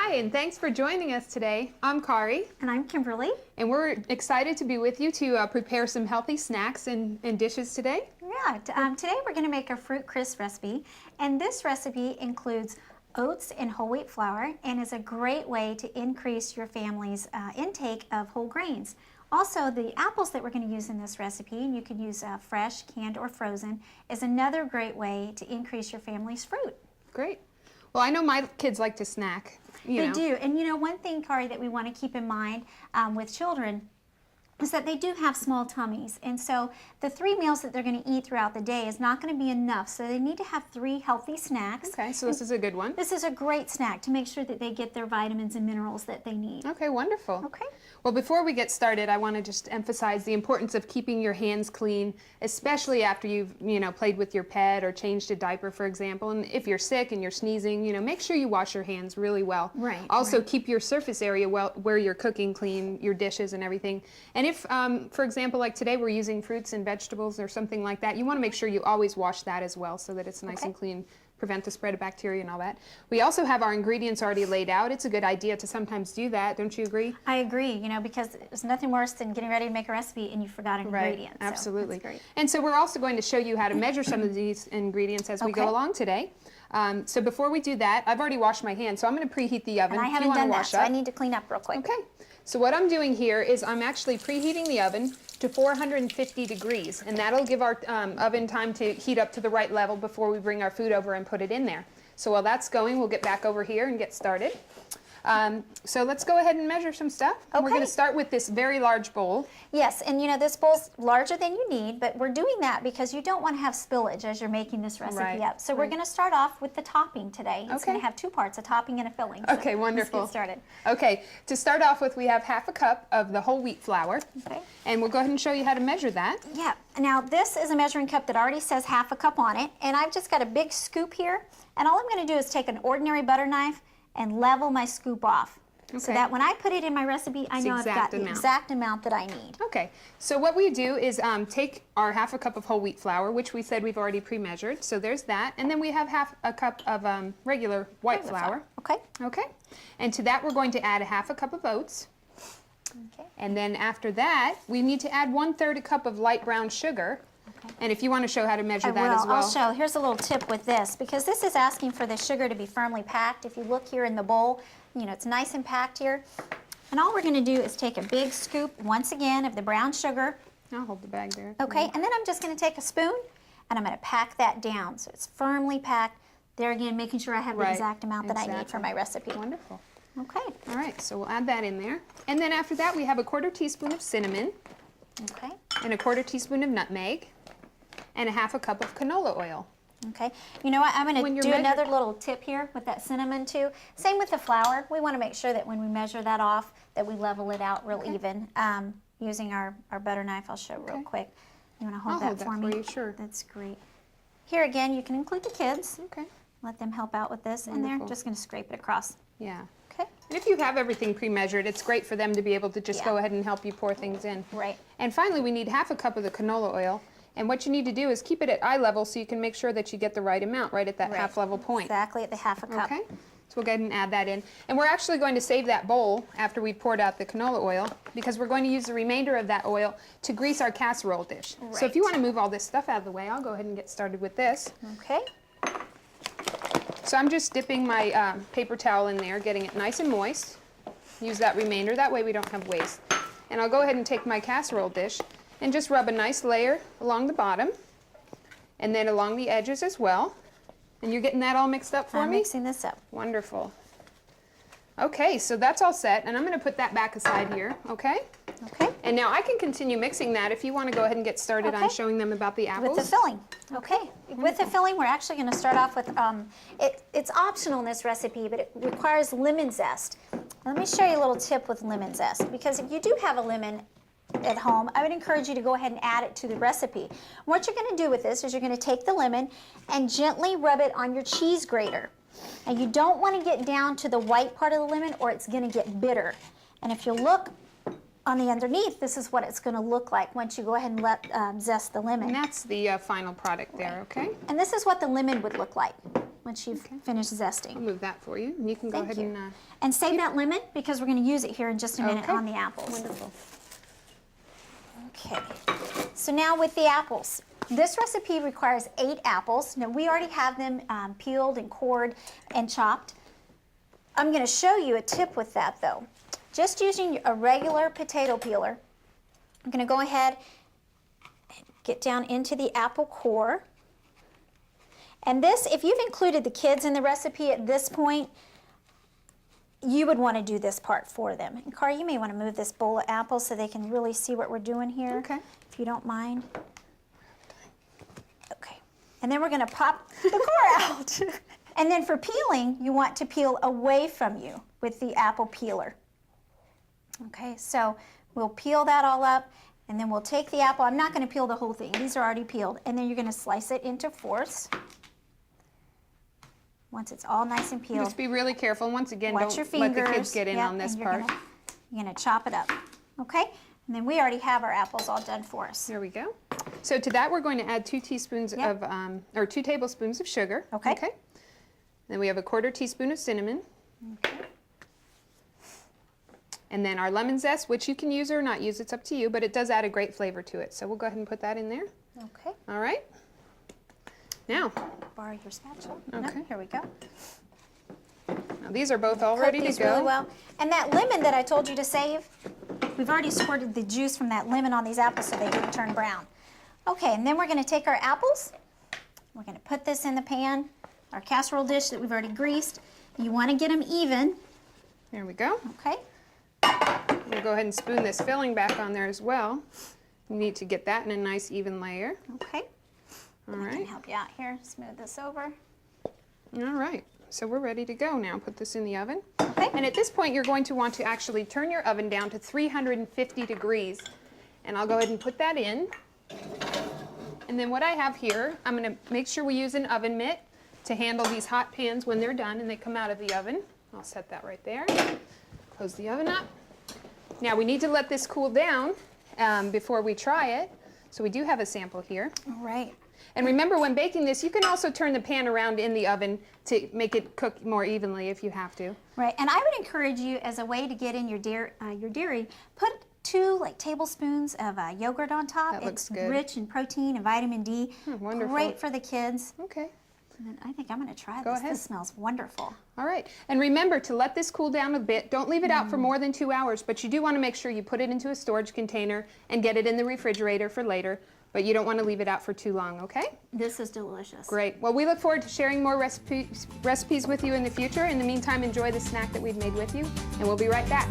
Hi, and thanks for joining us today. I'm Kari. And I'm Kimberly. And we're excited to be with you to prepare some healthy snacks and dishes today. Yeah, today we're going to make a fruit crisp recipe. And this recipe includes oats and whole wheat flour and is a great way to increase your family's intake of whole grains. Also, the apples that we're going to use in this recipe, and you can use fresh, canned, or frozen, is another great way to increase your family's fruit. Great. Well, I know my kids like to snack. They do. And you know, one thing, Kari, that we want to keep in mind with children is that they do have small tummies. And so the 3 meals that they're going to eat throughout the day is not going to be enough. So they need to have 3 healthy snacks. Okay, so this is a good one. This is a great snack to make sure that they get their vitamins and minerals that they need. Okay, wonderful. Okay. Well, before we get started, I want to just emphasize the importance of keeping your hands clean, especially after you've, played with your pet or changed a diaper, for example. And if you're sick and you're sneezing, make sure you wash your hands really well. Right. Also, keep your surface area where you're cooking clean, your dishes and everything. And if, for example, like today we're using fruits and vegetables or something like that, you want to make sure you always wash that as well so that it's nice and clean. Prevent the spread of bacteria and all that. We also have our ingredients already laid out. It's a good idea to sometimes do that. Don't you agree? I agree, because there's nothing worse than getting ready to make a recipe and you forgot an ingredient. Absolutely. So that's great. And so we're also going to show you how to measure some of these ingredients as we go along today. So before we do that, I've already washed my hands, so I'm going to preheat the oven. And I haven't done that, so I need to clean up real quick. Okay. So what I'm doing here is I'm actually preheating the oven to 450 degrees, and that'll give our oven time to heat up to the right level before we bring our food over and put it in there. So while that's going, we'll get back over here and get started. So let's go ahead and measure some stuff. Okay. We're going to start with this very large bowl. Yes, and this bowl's larger than you need, but we're doing that because you don't want to have spillage as you're making this recipe up. So we're going to start off with the topping today. It's going to have 2 parts, a topping and a filling. So okay, wonderful. Let's get started. Okay, to start off with, we have half a cup of the whole wheat flour. Okay. And we'll go ahead and show you how to measure that. Yeah, now this is a measuring cup that already says half a cup on it, and I've just got a big scoop here, and all I'm going to do is take an ordinary butter knife and level my scoop off. Okay. So that when I put it in my recipe, I know I've got the exact amount that I need. Okay, so what we do is take our half a cup of whole wheat flour, which we said we've already pre-measured, so there's that, and then we have half a cup of regular white flour. Okay. Okay, and to that we're going to add a half a cup of oats. Okay. And then after that, we need to add 1/3 a cup of light brown sugar. Okay. And if you want to show how to measure that as well. I'll show. Here's a little tip with this, because this is asking for the sugar to be firmly packed. If you look here in the bowl, it's nice and packed here. And all we're going to do is take a big scoop, once again, of the brown sugar. I'll hold the bag there. Okay, and then I'm just going to take a spoon, and I'm going to pack that down so it's firmly packed. There again, making sure I have the exact amount that I need for my recipe. Wonderful. Okay. All right, so we'll add that in there. And then after that, we have a 1/4 teaspoon of cinnamon. Okay. And a 1/4 teaspoon of nutmeg. And a half a cup of canola oil. Okay. You know what? I'm going to do another little tip here with that cinnamon too. Same with the flour. We want to make sure that when we measure that off, that we level it out real even. Using our butter knife, I'll show real quick. You want to hold that for me? For you, sure. That's great. Here again, you can include the kids. Okay. Let them help out with this. And they're just going to scrape it across. Yeah. Okay. And if you have everything pre-measured, it's great for them to be able to just go ahead and help you pour things in. Right. And finally, we need half a cup of the canola oil. And what you need to do is keep it at eye level so you can make sure that you get the right amount right at that half level point. Exactly at the half a cup. Okay. So we'll go ahead and add that in. And we're actually going to save that bowl after we've poured out the canola oil because we're going to use the remainder of that oil to grease our casserole dish. Right. So if you want to move all this stuff out of the way, I'll go ahead and get started with this. Okay. So I'm just dipping my paper towel in there, getting it nice and moist. Use that remainder, that way we don't have waste. And I'll go ahead and take my casserole dish and just rub a nice layer along the bottom and then along the edges as well. And you're getting that all mixed up for me? I'm mixing this up. Wonderful. Okay, so that's all set, and I'm going to put that back aside here, okay? Okay. And now I can continue mixing that if you want to go ahead and get started on showing them about the apples. With the filling. Okay. With the filling, we're actually going to start off with, it's optional in this recipe, but it requires lemon zest. Let me show you a little tip with lemon zest, because if you do have a lemon at home, I would encourage you to go ahead and add it to the recipe. What you're going to do with this is you're going to take the lemon and gently rub it on your cheese grater. And you don't want to get down to the white part of the lemon or it's going to get bitter. And if you look on the underneath, this is what it's going to look like once you go ahead and let zest the lemon. And that's the final product there, okay? And this is what the lemon would look like once you've finished zesting. I'll move that for you, and you can go ahead and... And save that lemon because we're going to use it here in just a minute on the apples. Wonderful. Okay, so now with the apples. This recipe requires 8 apples. Now we already have them peeled and cored and chopped. I'm going to show you a tip with that though. Just using a regular potato peeler, I'm going to go ahead and get down into the apple core. And this, if you've included the kids in the recipe at this point, you would want to do this part for them. And Cara, you may want to move this bowl of apples so they can really see what we're doing here. Okay. If you don't mind. Okay. And then we're going to pop the core out. And then for peeling, you want to peel away from you with the apple peeler. Okay, so we'll peel that all up, and then we'll take the apple. I'm not going to peel the whole thing. These are already peeled. And then you're going to slice it into fourths. Once it's all nice and peeled. Just be really careful. And once again, Watch your don't let fingers. the kids get in on this part. You're going to chop it up. Okay? And then we already have our apples all done for us. There we go. So to that, we're going to add 2 teaspoons of, or 2 tablespoons of sugar. Okay. Okay. Then we have a 1/4 teaspoon of cinnamon. Okay. And then our lemon zest, which you can use or not use, it's up to you, but it does add a great flavor to it. So we'll go ahead and put that in there. Okay. All right. Now, Borrow your spatula. Okay. No, here we go. now these are both all ready to These go. really well. And that lemon that I told you to save, we've already squirted the juice from that lemon on these apples so they didn't turn brown. Okay, and then we're going to take our apples. We're going to put this in the pan, our casserole dish that we've already greased. You want to get them even. There we go. Okay. We'll go ahead and spoon this filling back on there as well. You need to get that in a nice even layer. Okay. All I can right. help you out here. Smooth this over. All right. So we're ready to go now. Put this in the oven. Okay. And at this point, you're going to want to actually turn your oven down to 350 degrees. And I'll go ahead and put that in. And then what I have here, I'm going to make sure we use an oven mitt to handle these hot pans when they're done and they come out of the oven. I'll set that right there. Close the oven up. Now we need to let this cool down before we try it. So we do have a sample here. All right. And remember, when baking this, you can also turn the pan around in the oven to make it cook more evenly if you have to. Right, and I would encourage you, as a way to get in your dairy, put 2 tablespoons of yogurt on top. That looks it's good. rich in protein and vitamin D. Wonderful. Great for the kids. Okay. And then I think I'm going to try Go this. ahead. This smells wonderful. All right. And remember to let this cool down a bit. Don't leave it out for more than 2 hours, but you do want to make sure you put it into a storage container and get it in the refrigerator for later. But you don't want to leave it out for too long, okay? This is delicious. Great. Well, we look forward to sharing more recipes with you in the future. In the meantime, enjoy the snack that we've made with you, and we'll be right back.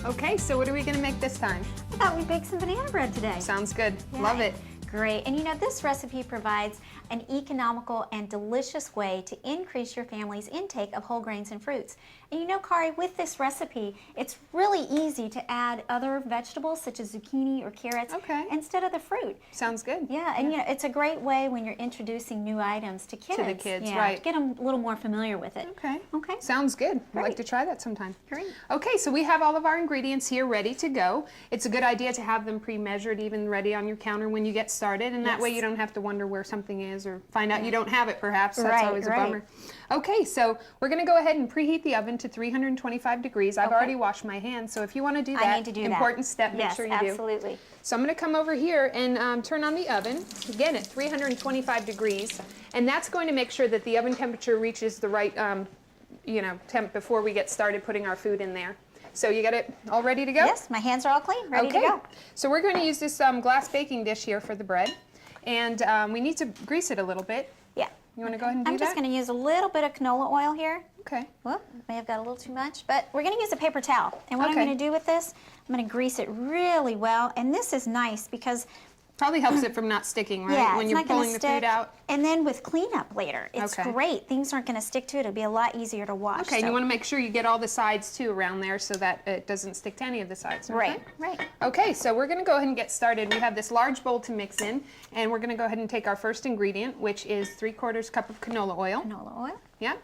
Okay, so what are we going to make this time? I thought we'd bake some banana bread today. Sounds good. Yeah. Love it. Great. And you know, this recipe provides an economical and delicious way to increase your family's intake of whole grains and fruits. And you know, Kari, with this recipe, it's really easy to add other vegetables such as zucchini or carrots instead of the fruit. Sounds good. Yeah, and you know, it's a great way when you're introducing new items to kids. To the kids, yeah, right. to get them a little more familiar with it. Okay. Okay. Sounds good. I'd like Great. to try that sometime. Great. Okay, so we have all of our ingredients here ready to go. It's a good idea to have them pre-measured, even ready on your counter when you get started, and that way you don't have to wonder where something is or find out you don't have it perhaps. That's always a bummer. Okay, so we're going to go ahead and preheat the oven to 325 degrees. I've already washed my hands, so if you want to do that, I need to do important step, make yes, sure you absolutely. do. So I'm going to come over here and turn on the oven, again at 325 degrees, and that's going to make sure that the oven temperature reaches the right temp before we get started putting our food in there. So you got it all ready to go? Yes, my hands are all clean, ready to go. So we're going to use this glass baking dish here for the bread, and we need to grease it a little bit. Yeah. You want to go ahead and do that? I'm just going to use a little bit of canola oil here. Okay. Whoop, may have got a little too much, but we're going to use a paper towel. And what I'm going to do with this, I'm going to grease it really well. And this is nice because Probably helps it from not sticking, right? Yeah, when it's you're not gonna pulling the stick. food out. And then with cleanup later, it's Okay. great. Things aren't going to stick to it. It'll be a lot easier to wash. Okay, and you want to make sure you get all the sides too around there so that it doesn't stick to any of the sides. Okay? Right, right. Okay, so we're going to go ahead and get started. We have this large bowl to mix in, and we're going to go ahead and take our first ingredient, which is 3/4 cup of canola oil. Canola oil. Yeah,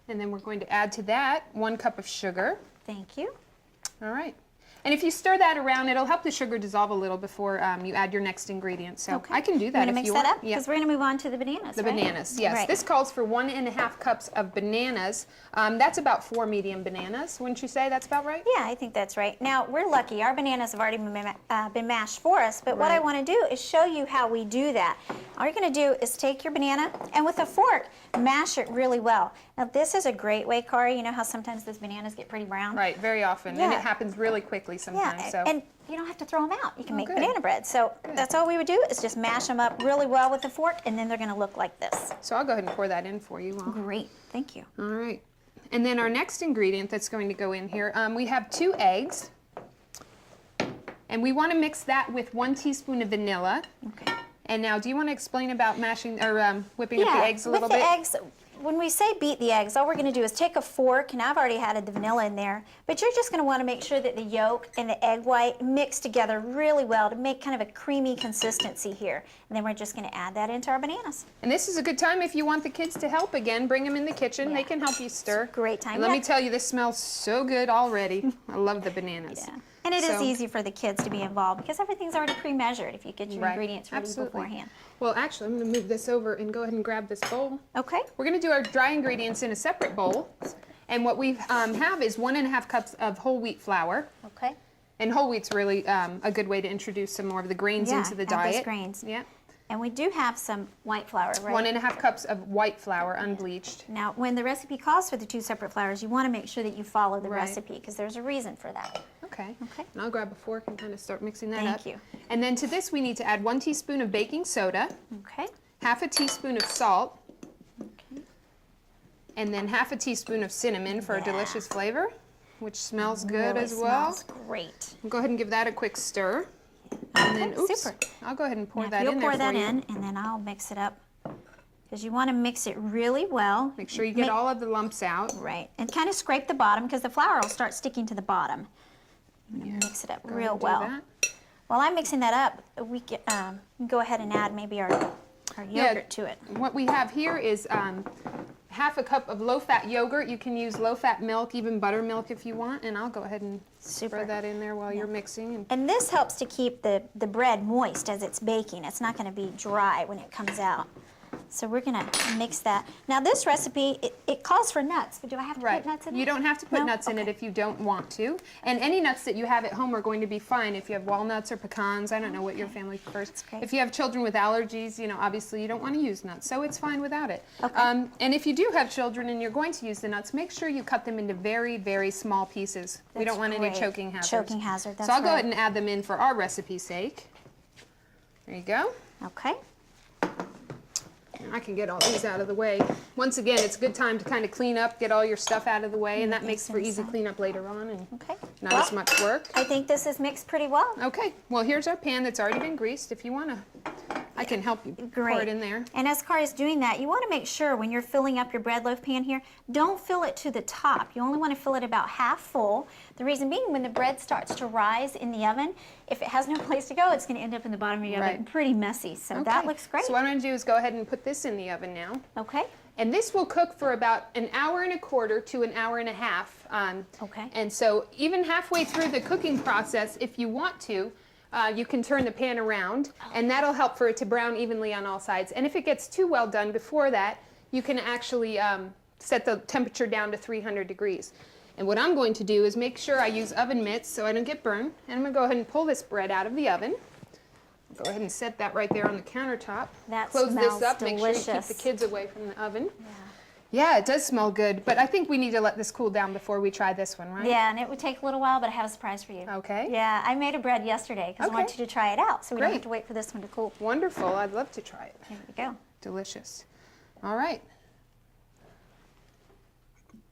and then we're going to add to that 1 cup of sugar. Thank you. All right. And if you stir that around, it'll help the sugar dissolve a little before you add your next ingredient. So Okay. I can do You that want to if mix you that want. up? Because we're going to move on to the bananas, The right? bananas, yes. Right. This calls for 1½ cups of bananas. That's about 4 medium bananas. Wouldn't you say that's about right? Yeah, I think that's right. Now, we're lucky. Our bananas have already been mashed for us, but what I Right. want to do is show you how we do that. All you're going to do is take your banana and with a fork, mash it really well. Now, this is a great way, Kari. You know how sometimes those bananas get pretty brown? Right, very often. And Yeah. it happens really quickly sometimes. Yeah, So. and you don't have to throw them out. You can make good. banana bread. So that's all we would do is just mash them up really well with a fork, and then they're going to look like this. So I'll go ahead and pour that in for you. Great. Thank you. All right. And then our next ingredient that's going to go in here, we have 2 eggs. And we want to mix that with 1 teaspoon of vanilla. Okay. And now, do you want to explain about mashing or whipping up the eggs a little with bit? the eggs, when we say beat the eggs, all we're going to do is take a fork, and I've already added the vanilla in there, but you're just going to want to make sure that the yolk and the egg white mix together really well to make kind of a creamy consistency here. And then we're just going to add that into our bananas. And this is a good time if you want the kids to help again. Bring them in the kitchen. Yeah. They can help you stir. It's a great time. And let Yeah. me tell you, this smells so good already. I love the bananas. Yeah. And it is So- easy for the kids to be involved because everything's already pre-measured if you get your Right. ingredients ready Absolutely. beforehand. Well, actually, I'm going to move this over and go ahead and grab this bowl. Okay. We're going to do our dry ingredients in a separate bowl. And what we have is 1½ cups of whole wheat flour. Okay. And whole wheat's really a good way to introduce some more of the grains Yeah, into the add those diet. grains. Yeah. And we do have some white flour, right? 1½ cups of white flour, unbleached. Now, when the recipe calls for the 2 separate flours, you want to make sure that you follow the Right. recipe because there's a reason for that. Okay. Okay. And I'll grab a fork and kind of start mixing that up. Thank you. And then to this, we need to add 1 teaspoon of baking soda, Okay. 1/2 teaspoon of salt, Okay. and then 1/2 teaspoon of cinnamon for a Yeah. delicious flavor, which smells good Really as well. Smells great. Go ahead and give that a quick stir. And then, Okay, oops, super. I'll go ahead and pour Now, that if you'll in there pour that for you. in, and then I'll mix it up because you want to mix it really well. Make sure you get all of the lumps out. Right, and kind of scrape the bottom because the flour will start sticking to the bottom. I'm going to mix it up Go ahead real and do well. that. While I'm mixing that up, we can go ahead and add maybe our yogurt to it. What we have here is 1/2 cup of low-fat yogurt. You can use low-fat milk, even buttermilk if you want. And I'll go ahead and Super. spread that in there while you're mixing. And And this helps to keep the bread moist as it's baking. It's not going to be dry when it comes out. So we're going to mix that. Now this recipe, it calls for nuts, but do I have to right, put nuts in it? you don't have to put No? nuts in it Okay. if you don't want to. And any nuts that you have at home are going to be fine. If you have walnuts or pecans, I don't know what your family prefers. great. If you have children with allergies, you know, obviously you don't want to use nuts, so it's fine without it. Okay. And if you do have children and you're going to use the nuts, make sure you cut them into very, very small pieces. We That's don't want great. any choking hazards. Choking hazard, that's So I'll go right. ahead and add them in for our recipe's sake. There you go. Okay. I can get all these out of the way. Once again, it's a good time to kind of clean up, get all your stuff out of the way, and that makes for easy cleanup later on and Okay. not Well, as much work. I think this is mixed pretty well. Okay, well here's our pan that's already been greased. If you want to, I can help you Great. pour it in there. And as Kari's doing that, you want to make sure when you're filling up your bread loaf pan here, don't fill it to the top. You only want to fill it about half full. The reason being, when the bread starts to rise in the oven, if it has no place to go, it's going to end up in the bottom of your oven Right. pretty messy. So that Okay. looks great. So what I'm going to do is go ahead and put this in the oven now. Okay. And this will cook for about 1 1/4 to 1.5 hours. Okay. And so even halfway through the cooking process, if you want to, you can turn the pan around, and that'll help for it to brown evenly on all sides. And if it gets too well done before that, you can actually set the temperature down to 300 degrees. And what I'm going to do is make sure I use oven mitts so I don't get burned. And I'm going to go ahead and pull this bread out of the oven. Go ahead and set that right there on the countertop. That Close smells this up, make sure you delicious. keep the kids away from the oven. Yeah, it does smell good, but I think we need to let this cool down before we try this one, right? Yeah, and it would take a little while, but I have a surprise for you. Okay. Yeah, I made a bread yesterday because I Okay. want you to try it out, so we don't Great. have to wait for this one to cool. Wonderful. I'd love to try it. Here we go. Delicious. All right.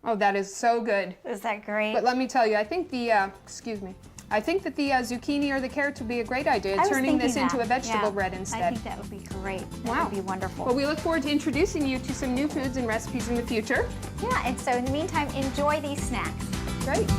Oh, that is so good. Is that great? But let me tell you, I think the, excuse me, I think that the zucchini or the carrots would be a great idea, I was turning this thinking into that. a vegetable Yeah. bread I instead. think that would be great. That Wow. would be wonderful. Well, we look forward to introducing you to some new foods and recipes in the future. Yeah, and so in the meantime, enjoy these snacks. Great.